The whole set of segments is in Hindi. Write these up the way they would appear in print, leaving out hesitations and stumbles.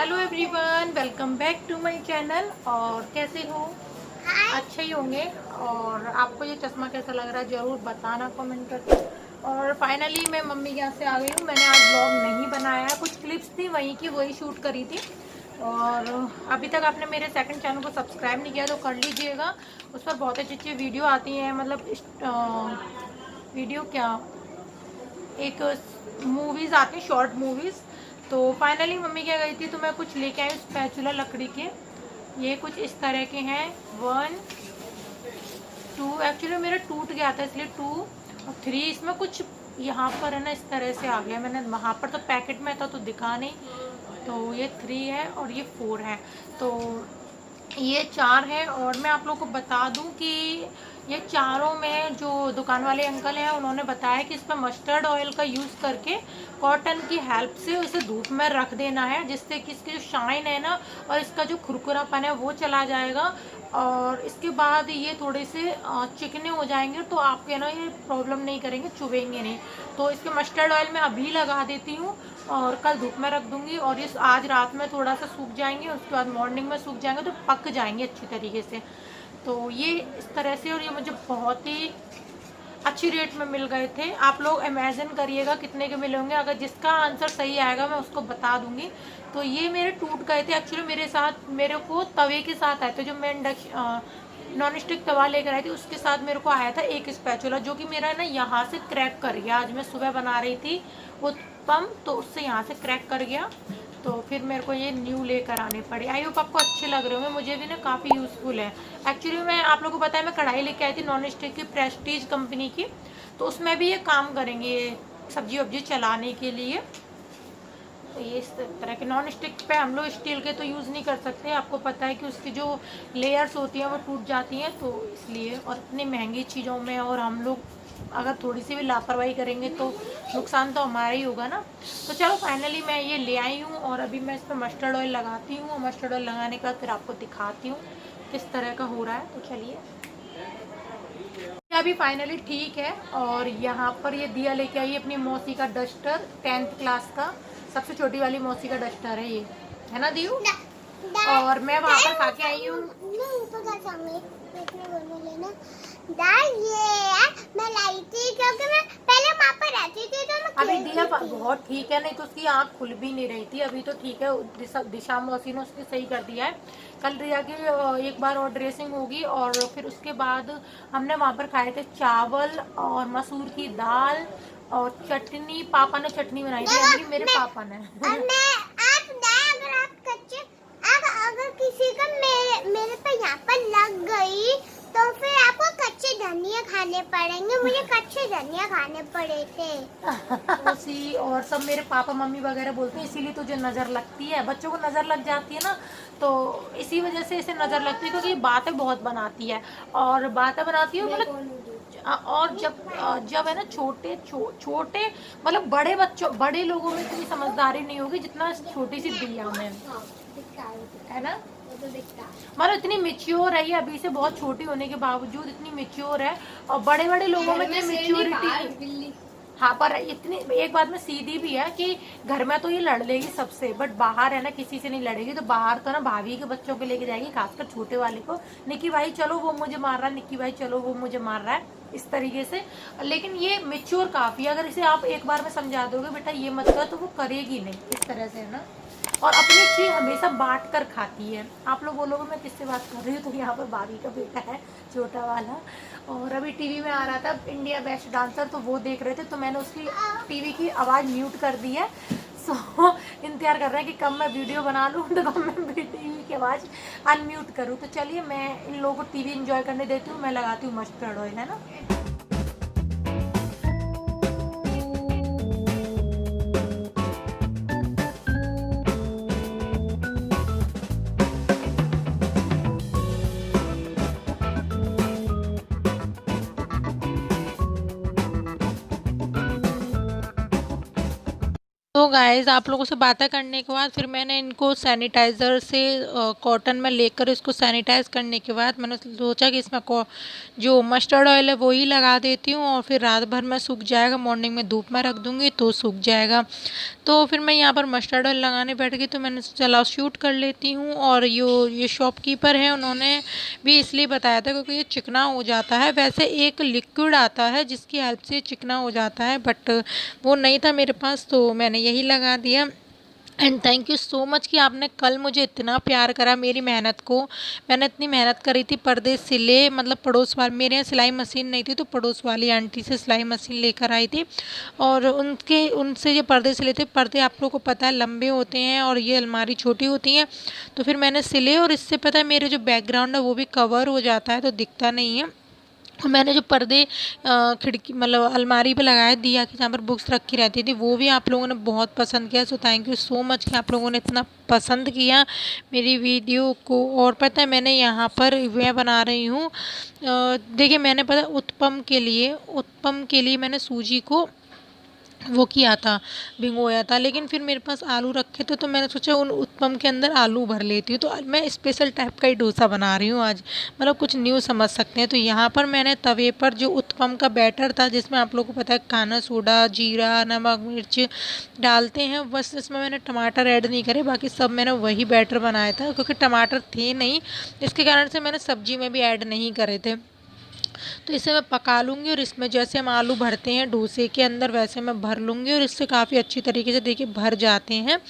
Hello everyone, welcome back to my channel. और कैसे हो? अच्छे ही होंगे। और आपको ये चश्मा कैसा लग रहा है ज़रूर बताना कमेंट करके। और फाइनली मैं मम्मी के यहाँ से आ गई हूँ। मैंने आज ब्लॉग नहीं बनाया, कुछ क्लिप्स थी वहीं की, वही शूट करी थी। और अभी तक आपने मेरे सेकंड चैनल को सब्सक्राइब नहीं किया तो कर लीजिएगा। उस पर बहुत अच्छी अच्छी वीडियो आती हैं, मतलब वीडियो क्या, एक मूवीज़ आती हैं, शॉर्ट मूवीज़। तो फाइनली मम्मी क्या गई थी तो मैं कुछ लेके आई स्पैचुला लकड़ी के। ये कुछ इस तरह के हैं, 1 2, एक्चुअली मेरा टूट गया था इसलिए 2 और 3। इसमें कुछ यहाँ पर है ना इस तरह से आ गया, मैंने वहाँ पर तो पैकेट में था तो दिखा नहीं। तो ये 3 है और ये 4 है, तो ये 4 है। और मैं आप लोगों को बता दूं कि ये चारों में जो दुकान वाले अंकल हैं उन्होंने बताया कि इस पर मस्टर्ड ऑयल का यूज़ करके कॉटन की हेल्प से उसे धूप में रख देना है, जिससे कि इसकी जो शाइन है ना और इसका जो खुरखुरापन है वो चला जाएगा। और इसके बाद ये थोड़े से चिकने हो जाएंगे तो आपके ना ये प्रॉब्लम नहीं करेंगे, चुभेंगे नहीं। तो इसके मस्टर्ड ऑयल मैं अभी लगा देती हूँ और कल धूप में रख दूंगी। और ये आज रात में थोड़ा सा सूख जाएंगे, उसके बाद मॉर्निंग में सूख जाएंगे तो पक जाएंगे अच्छी तरीके से। तो ये इस तरह से, और ये मुझे बहुत ही अच्छी रेट में मिल गए थे। आप लोग इमेजिन करिएगा कितने के मिले होंगे। अगर जिसका आंसर सही आएगा मैं उसको बता दूंगी। तो ये मेरे टूट गए थे एक्चुअली, मेरे साथ मेरे को तवे के साथ आए थे। जो मैं नॉन स्टिक तवा लेकर आई थी उसके साथ मेरे को आया था एक स्पैचुला, जो कि मेरा ना यहाँ से क्रैक कर गया। आज मैं सुबह बना रही थी वो पम, तो उससे यहाँ से क्रैक कर गया। तो फिर मेरे को ये न्यू लेकर आने पड़े। आई होप आपको अच्छे लग रहे होंगे, मुझे भी ना काफ़ी यूज़फुल है। एक्चुअली मैं आप लोगों को बताया मैं कढ़ाई लेके आई थी नॉन स्टिक की, प्रेस्टीज कंपनी की। तो उसमें भी ये काम करेंगे, ये सब्जी वब्जी चलाने के लिए। तो ये इस तरह के नॉन स्टिक पे हम लोग स्टील के तो यूज़ नहीं कर सकते, आपको पता है कि उसकी जो लेयर्स होती हैं वो टूट जाती हैं, तो इसलिए। और इतनी महंगी चीज़ों में और हम लोग अगर थोड़ी सी भी लापरवाही करेंगे तो नुकसान तो हमारा ही होगा ना। तो चलो फाइनली मैं ये ले आई हूँ और अभी मैं इस पर मस्टर्ड ऑयल लगाती हूँ। और मस्टर्ड ऑयल लगाने के बाद फिर आपको दिखाती हूँ किस तरह का हो रहा है। तो चलिए, अभी फाइनली ठीक है। और यहाँ पर ये दिया लेके आई अपनी मौसी का डस्टर, 10th क्लास का, सबसे छोटी वाली मौसी का डस्टर है ये, है ना दियू? और मैं वहाँ पर खा के आई हूँ। मैं लाई थी क्योंकि मैं पहले वहाँ पर रहती थी तो मैं अभी दिया बहुत ठीक है, नहीं तो उसकी आँख खुल भी नहीं रही थी। अभी तो ठीक है, दिशा मौसी ने उसकी सही कर दिया है। कल रिया की एक बार और ड्रेसिंग होगी और फिर उसके बाद हमने वहाँ पर खाए थे चावल और मसूर की दाल और चटनी। पापा ने चटनी बनाई थी, यानी मेरे पापा ने। अगर किसी का मेरे पे यहाँ पर लग गई तो फिर आपको कच्चे धनिया खाने पड़ेंगे। मुझे कच्चे धनिया खाने पड़े थे। उसी और सब मेरे पापा मम्मी वगैरह बोलते हैं इसीलिए तुझे नज़र लगती है, बच्चों को नज़र लग जाती है ना, तो इसी वजह से इसे नज़र लगती है, क्योंकि ये बातें बहुत बनाती है। और बातें बनाती है मतलब, और जब है ना छोटे मतलब बड़े बच्चों, बड़े लोगों में इतनी समझदारी नहीं होगी जितना छोटी सी दिया में, है ना। मतलब इतनी मेच्योर है ये, अभी से बहुत छोटी होने के बावजूद इतनी मेच्योर है। और बड़े बड़े लोगों में इतनी मेच्योरिटी, हाँ, पर इतनी एक बात में सीधी भी है कि घर में तो ये लड़ लेगी सबसे, बट बाहर है ना किसी से नहीं लड़ेगी। तो बाहर तो ना भाभी के बच्चों को लेके जाएगी, खासकर छोटे वाले को, निक्की भाई चलो वो मुझे मार रहा है, निक्की भाई चलो वो मुझे मार रहा है, इस तरीके से। लेकिन ये मेच्योर काफी है, अगर इसे आप एक बार में समझा दोगे बेटा ये मत कर तो वो करेगी नहीं, इस तरह से, है ना। और अपनी चीज हमेशा बांट कर खाती है। आप लोग बोलोगे मैं किससे बात कर रही हूँ, तो यहाँ पर भाभी का बेटा है छोटा वाला। और अभी टीवी में आ रहा था इंडिया बेस्ट डांसर, तो वो देख रहे थे, तो मैंने उसकी टीवी की आवाज़ म्यूट कर दी है। सो इंतजार कर रहे हैं कि कब मैं वीडियो बना लूँ तो कब मैं टीवी की आवाज़ अनम्यूट करूँ। तो चलिए मैं इन लोगों को टीवी एंजॉय करने देती हूँ, मैं लगाती हूँ मस्टर्ड ऑयल, है ना। तो गाइस, आप लोगों से बातें करने के बाद फिर मैंने इनको सैनिटाइज़र से कॉटन में लेकर इसको सैनिटाइज़ करने के बाद मैंने सोचा कि इसमें जो मस्टर्ड ऑयल है वो ही लगा देती हूँ और फिर रात भर में सूख जाएगा, मॉर्निंग में धूप में रख दूँगी तो सूख जाएगा। तो फिर मैं यहाँ पर मस्टर्ड ऑयल लगाने बैठ गई, तो मैंने चला शूट कर लेती हूँ। और ये शॉपकीपर है, उन्होंने भी इसलिए बताया था क्योंकि ये चिकना हो जाता है। वैसे एक लिक्विड आता है जिसकी हेल्प से चिकना हो जाता है, बट वो नहीं था मेरे पास तो मैंने यही लगा दिया। And thank you so much कि आपने कल मुझे इतना प्यार करा मेरी मेहनत को। मैंने इतनी मेहनत करी थी, पर्दे सिले, मतलब पड़ोस वाले, मेरे यहाँ सिलाई मशीन नहीं थी तो पड़ोस वाली आंटी से सिलाई मशीन लेकर आई थी और उनसे जो पर्दे सिले थे, पर्दे आप लोगों को पता है लंबे होते हैं और ये अलमारी छोटी होती हैं, तो फिर मैंने सिले और इससे पता है मेरे जो बैकग्राउंड है वो भी कवर हो जाता है तो दिखता नहीं है। मैंने जो पर्दे खिड़की मतलब अलमारी पे लगाए दिया कि जहाँ पर बुक्स रखी रहती थी, वो भी आप लोगों ने बहुत पसंद किया। So thank you so much कि आप लोगों ने इतना पसंद किया मेरी वीडियो को। और पता है मैंने यहाँ पर मैं बना रही हूँ, देखिए मैंने पता उत्पम के लिए मैंने सूजी को वो किया था, भिगोया था, लेकिन फिर मेरे पास आलू रखे थे तो मैंने सोचा उन उत्पम के अंदर आलू भर लेती हूँ। तो मैं स्पेशल टाइप का ही डोसा बना रही हूँ आज, मतलब कुछ न्यू समझ सकते हैं। तो यहाँ पर मैंने तवे पर जो उत्पम का बैटर था, जिसमें आप लोगों को पता है खाना सोडा, जीरा, नमक, मिर्च डालते हैं, बस इसमें मैंने टमाटर ऐड नहीं करे, बाकी सब मैंने वही बैटर बनाया था क्योंकि टमाटर थे नहीं, इसके कारण से मैंने सब्जी में भी ऐड नहीं करे थे। तो इसे मैं पका लूँगी और इसमें जैसे हम आलू भरते हैं डोसे के अंदर वैसे मैं भर लूँगी और इससे काफ़ी अच्छी तरीके से देखिए भर जाते हैं।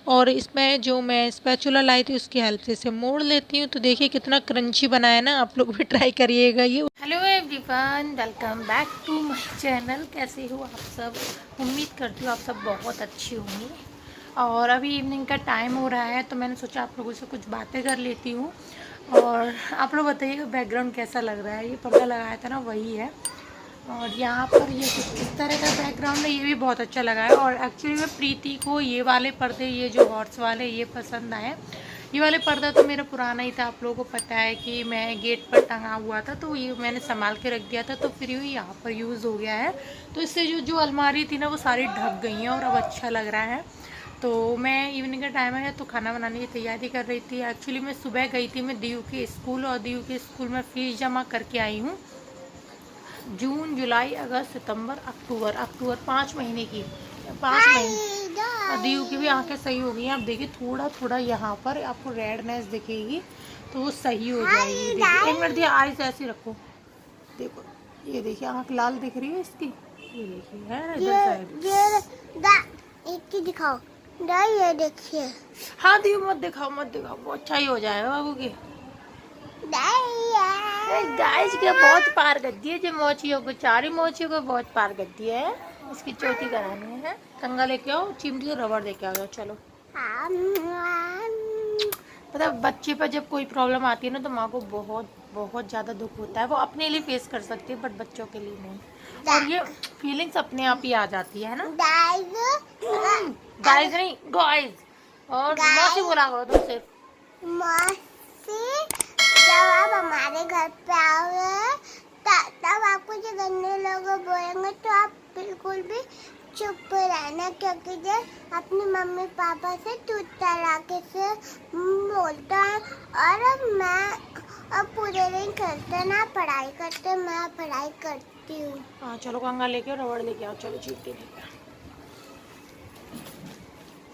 और इसमें जो मैं स्पैचुला लाई थी उसकी हेल्प से इसे मोड़ लेती हूँ। तो देखिए कितना क्रंची बना है ना, आप लोग भी ट्राई करिएगा ये। Hello everyone, welcome back to my channel. कैसे हो आप सब? उम्मीद करती हूँ आप सब बहुत अच्छी होंगी। और अभी इवनिंग का टाइम हो रहा है तो मैंने सोचा आप लोगों से कुछ बातें कर लेती हूँ। और आप लोग बताइएगा बैकग्राउंड कैसा लग रहा है। ये पर्दा लगाया था ना वही है, और यहाँ पर ये कुछ इस तरह का बैकग्राउंड है, ये भी बहुत अच्छा लगा है। और एक्चुअली में प्रीति को ये वाले पर्दे, ये जो हॉर्स वाले, ये पसंद आए। ये वाले पर्दा तो मेरा पुराना ही था, आप लोगों को पता है कि मैं गेट पर टंगा हुआ था तो ये मैंने संभाल के रख दिया था, तो फिर ये यहाँ पर यूज़ हो गया है। तो इससे जो अलमारी थी ना वो सारी ढक गई हैं और अब अच्छा लग रहा है। तो मैं इवनिंग का टाइम है तो खाना बनाने की तैयारी कर रही थी। एक्चुअली मैं सुबह गई थी मैं दीयू के स्कूल, और दीयू के स्कूल में फ़ीस जमा करके आई हूँ। जून, जुलाई, अगस्त, सितंबर, अक्टूबर 5 महीने की, 5 महीने। और दीयू की भी आंखें सही हो गई हैं। आप देखिए थोड़ा थोड़ा यहाँ पर आपको रेडनेस दिखेगी तो वो सही हो जाएगी। देखिए एक मिनट दिया, आइज ऐसे रखो, देखो ये देखिए आँख लाल दिख रही है इसकी, ये देखिए है ना इधर साइड। दिखाओ ये देखिए। हाँ दी मत दिखाओ वो अच्छा ही हो जाएगा बाबू की। गाइस के बहुत पार कर दिए जो मोचियों को, चारी मोचियों को बहुत पार कर दिया है। इसकी चौथी करानी है। कंगा लेके आओ, चिमटी से रबड़ लेके आओ। चलो पता बच्चे पर जब कोई प्रॉब्लम आती है ना तो माँ को बहुत बहुत ज़्यादा दुख होता है। वो अपने लिए फेस कर सकती है बट बच्चों के लिए नहीं, और ये फीलिंग्स अपने आप ही आ जाती है ना। गाइस नहीं गाइस, और मौसी बोला करो तुम सिर्फ मौसी। जब आप हमारे घर पे आओगे तब आपको जो गंदे लोग बोलेंगे तो आप बिल्कुल भी चुप रहना, क्योंकि जब अपनी मम्मी पापा से तू तरीके से बोलता है। और अब पूरे दिन करते ना पढ़ाई करते, मैं पढ़ाई करती हूँ। हाँ चलो कंगा लेके आओ, रबड़ लेके आओ, चलो चीटी लेके आओ।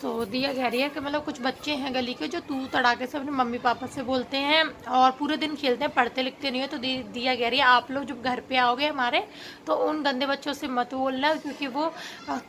तो दिया कह रही है कि मतलब कुछ बच्चे हैं गली के जो तू तड़ाके से अपने मम्मी पापा से बोलते हैं और पूरे दिन खेलते हैं, पढ़ते लिखते नहीं हो। तो दिया कह रही है आप लोग जब घर पे आओगे हमारे तो उन गंदे बच्चों से मत बोलना, क्योंकि वो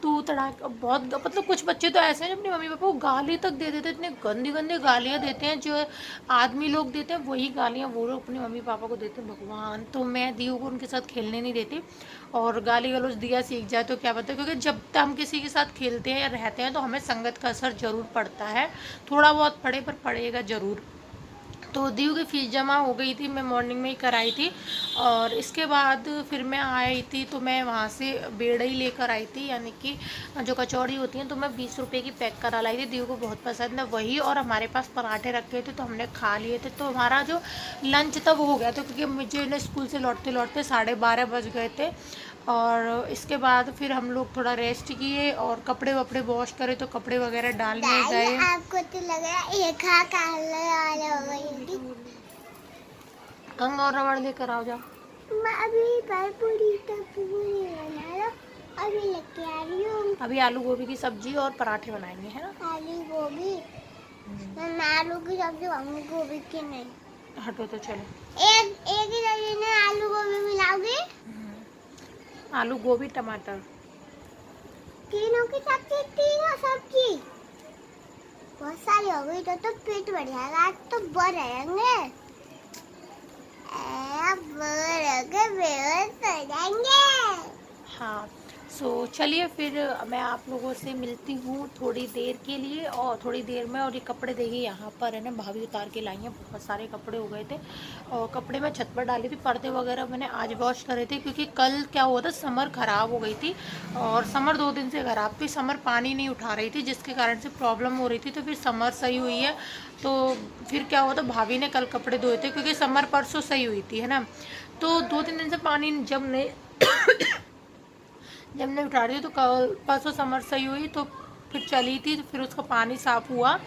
तू तड़ाके बहुत, मतलब कुछ बच्चे तो ऐसे हैं जो अपने मम्मी पापा को गाली तक दे देते हैं, इतने गंदी गंदी गालियाँ देते हैं जो आदमी लोग देते हैं, वही गालियाँ वो लोग अपने मम्मी पापा को देते हैं। भगवान, तो मैं दियो को उनके साथ खेलने नहीं देती। और गाली गलौज दिया सीख जाए तो क्या पता, क्योंकि जब तक हम किसी के साथ खेलते हैं या रहते हैं तो हमें संगत का असर ज़रूर पड़ता है, थोड़ा बहुत पड़े पर पड़ेगा ज़रूर। तो दीव की फ़ीस जमा हो गई थी, मैं मॉर्निंग में ही कराई थी। और इसके बाद फिर मैं आई थी तो मैं वहाँ से बेड़ई लेकर आई थी, यानी कि जो कचौड़ी होती हैं, तो मैं 20 रुपये की पैक करा लाई थी। दीव को बहुत पसंद है वही, और हमारे पास पराठे रखे थे तो हमने खा लिए थे। तो हमारा जो लंच तब हो गया था, क्योंकि मुझे ना स्कूल से लौटते लौटते 12:30 बज गए थे। और इसके बाद फिर हम लोग थोड़ा रेस्ट किए और कपड़े वपड़े वॉश करे तो कपड़े वगैरह डालने गए। आपको तो लग रहा है एक हाथ काला हो गई। कंग और रबड़ लेकर आओ जाओ। मैं अभी पूरी बना लो, अभी लेके आ रही हूँ। अभी आलू गोभी की सब्जी और पराठे बनाएंगे, है ना? आलू गोभी, मैं आलू की सब्जी खाऊंगी, गोभी की नहीं। हटो तो चलो। एक ही सब्जी में आलू गोभी मिलाओगी? आलू गोभी टमाटर तीनों की सब्जी, तीनों सब्जी बहुत सारी हो गई तो पेट बढ़ जाएगा। आज तो बढ़ रहेंगे, बेहोश हो जाएंगे। हाँ। सो चलिए फिर मैं आप लोगों से मिलती हूँ थोड़ी देर के लिए, और थोड़ी देर में। और ये कपड़े देखिए यहाँ पर है ना, भाभी उतार के लाई हैं, बहुत सारे कपड़े हो गए थे और कपड़े मैं छत पर डाली थी। पर्दे वगैरह मैंने आज वॉश करे थे क्योंकि कल क्या हुआ था, समर ख़राब हो गई थी और समर 2 दिन से ख़राब थी। समर पानी नहीं उठा रही थी जिसके कारण से प्रॉब्लम हो रही थी। तो फिर समर सही हुई है तो फिर क्या हुआ था, भाभी ने कल कपड़े धोए थे क्योंकि समर परसों सही हुई थी, है ना। तो 2-3 दिन से पानी जब नहीं उठा रही थी तो कल परसों समर सही हुई तो फिर चली थी, तो फिर उसका पानी साफ़ हुआ।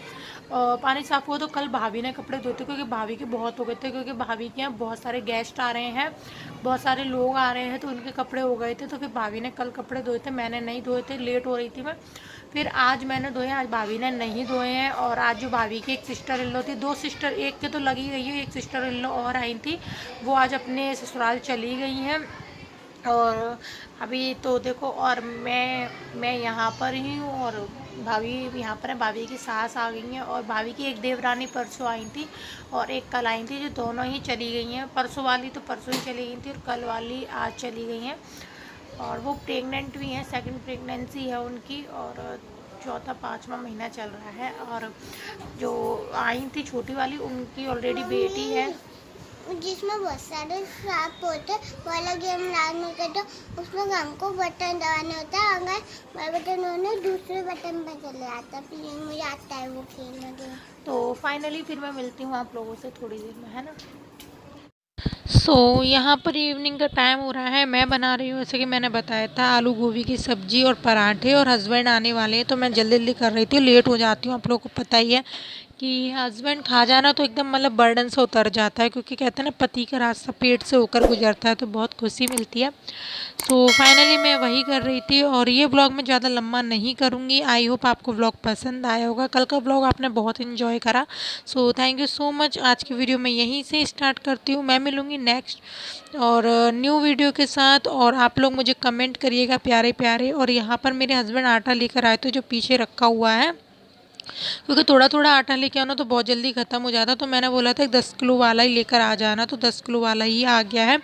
तो कल भाभी ने कपड़े धोते क्योंकि भाभी के बहुत हो गए थे, क्योंकि भाभी के यहाँ बहुत सारे गेस्ट आ रहे हैं, बहुत सारे लोग आ रहे हैं, तो उनके कपड़े हो गए थे। तो फिर भाभी ने कल कपड़े धोए थे, मैंने नहीं धोए थे, लेट हो रही थी मैं। फिर आज मैंने धोए, आज भाभी ने नहीं धोए हैं। और आज जो भाभी की एक सिस्टर इन लॉ थी, 2 सिस्टर, एक के तो लगी गई है, एक सिस्टर इन लॉ और आई थी, वो आज अपने ससुराल चली गई हैं। और अभी तो देखो, और मैं यहाँ पर ही हूँ और भाभी यहाँ पर है। भाभी की सास आ गई हैं और भाभी की एक देवरानी परसों आई थी और एक कल आई थी, जो दोनों ही चली गई हैं। परसों वाली तो परसों ही चली गई थी और कल वाली आज चली गई हैं। और वो प्रेग्नेंट भी हैं, 2nd प्रेगनेंसी है उनकी और 4-5वां महीना चल रहा है। और जो आई थी छोटी वाली, उनकी ऑलरेडी बेटी है जिसमें बहुत सारे सांप होते हैं, वो वाला गेम लाने के तो उसमें हमको बटन दबाना होता है। अगर मैं बटन होने दूसरे बटन पर चले आता है, फिर मुझे आता है वो खेलना गेम। तो फाइनली फिर मैं मिलती हूँ आप लोगों से थोड़ी देर में, है ना। यहाँ पर इवनिंग का टाइम हो रहा है, मैं बना रही हूँ जैसे कि मैंने बताया था आलू गोभी की सब्जी और पराठे, और हस्बैंड आने वाले हैं तो मैं जल्दी जल्दी कर रही थी, लेट हो जाती हूँ। आप लोगों को पता ही है कि हस्बैंड खा जाना तो एकदम मतलब बर्डन से उतर जाता है, क्योंकि कहते हैं ना, पति का रास्ता पेट से होकर गुजरता है तो बहुत खुशी मिलती है। फाइनली मैं वही कर रही थी और ये ब्लॉग मैं ज़्यादा लंबा नहीं करूँगी। आई होप आपको ब्लॉग पसंद आया होगा। कल का ब्लॉग आपने बहुत इन्जॉय करा, थैंक यू सो मच। आज की वीडियो मैं यहीं से स्टार्ट करती हूँ, मैं मिलूँगी नेक्स्ट और न्यू वीडियो के साथ। और आप लोग मुझे कमेंट करिएगा प्यारे प्यारे। और यहाँ पर मेरे हस्बैंड आटा लेकर आए थे जो पीछे रखा हुआ है, क्योंकि थोड़ा थोड़ा आटा लेके आना तो बहुत जल्दी ख़त्म हो जाता, तो मैंने बोला था 10 किलो वाला ही लेकर आ जाना, तो 10 किलो वाला ही आ गया है।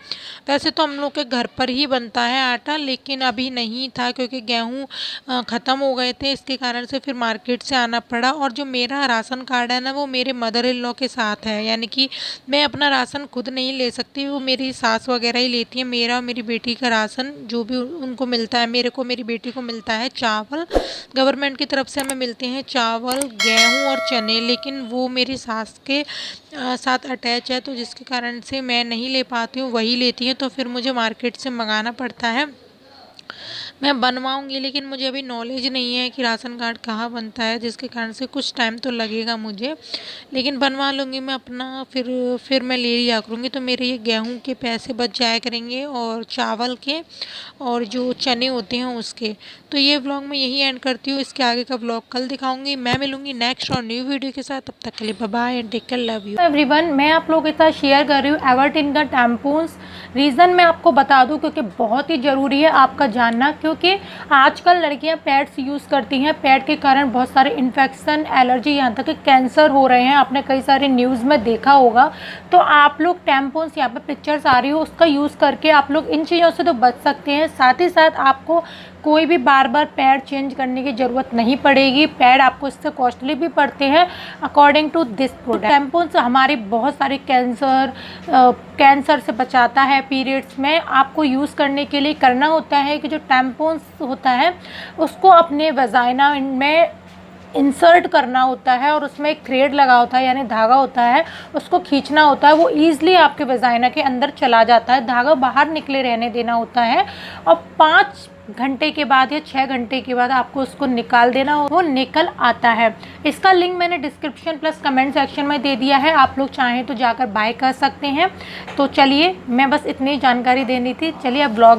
वैसे तो हम लोग के घर पर ही बनता है आटा, लेकिन अभी नहीं था क्योंकि गेहूँ ख़त्म हो गए थे, इसके कारण से फिर मार्केट से आना पड़ा। और जो मेरा राशन कार्ड है ना, वो मेरे मदर इन लॉ के साथ है, यानी कि मैं अपना राशन खुद नहीं ले सकती, वो मेरी सास वगैरह ही लेती है। मेरा और मेरी बेटी का राशन जो भी उनको मिलता है, मेरे को मेरी बेटी को मिलता है चावल, गवर्नमेंट की तरफ से हमें मिलते हैं चावल, गेहूं और चने, लेकिन वो मेरी सास के साथ अटैच है, तो जिसके कारण से मैं नहीं ले पाती हूँ, वही लेती है, तो फिर मुझे मार्केट से मंगाना पड़ता है। मैं बनवाऊंगी, लेकिन मुझे अभी नॉलेज नहीं है कि राशन कार्ड कहाँ बनता है, जिसके कारण से कुछ टाइम तो लगेगा मुझे, लेकिन बनवा लूँगी मैं अपना। फिर मैं ले लिया करूँगी, तो मेरे ये गेहूं के पैसे बच जाया करेंगे और चावल के और जो चने होते हैं उसके। तो ये व्लॉग मैं यही एंड करती हूँ, इसके आगे का व्लॉग कल दिखाऊंगी। मैं मिलूंगी नेक्स्ट और न्यू वीडियो के साथ, तब तक के लिए bye bye and take care, love you everyone. मैं आप लोगों के साथ शेयर कर रही हूँ एवर्टिन का टैम्पून्स। रीज़न मैं आपको बता दूं क्योंकि बहुत ही ज़रूरी है आपका जानना, क्योंकि आजकल लड़कियां पैड्स यूज़ करती हैं, पैड के कारण बहुत सारे इन्फेक्शन, एलर्जी, यहाँ तक कि कैंसर हो रहे हैं। आपने कई सारे न्यूज़ में देखा होगा। तो आप लोग टैम्पून्स, यहाँ पे पिक्चर्स आ रही हो, उसका यूज़ करके आप लोग इन चीज़ों से तो बच सकते हैं। साथ ही साथ आपको कोई भी बार बार पैड चेंज करने की ज़रूरत नहीं पड़ेगी। पैड आपको इससे कॉस्टली भी पड़ते हैं according to this product. Tampons हमारे बहुत सारे कैंसर से बचाता है। पीरियड्स में आपको यूज़ करने के लिए करना होता है कि जो टैम्पून्स होता है उसको अपने वजाइना में इंसर्ट करना होता है और उसमें एक थ्रेड लगा होता है यानी धागा होता है, उसको खींचना होता है, वो ईजिली आपके वजाइना के अंदर चला जाता है, धागा बाहर निकले रहने देना होता है और 5 घंटे के बाद या 6 घंटे के बाद आपको उसको निकाल देना हो, वो निकल आता है। इसका लिंक मैंने डिस्क्रिप्शन प्लस कमेंट सेक्शन में दे दिया है, आप लोग चाहें तो जाकर बाय कर सकते हैं। तो चलिए, मैं बस इतनी जानकारी देनी थी। चलिए अब ब्लॉग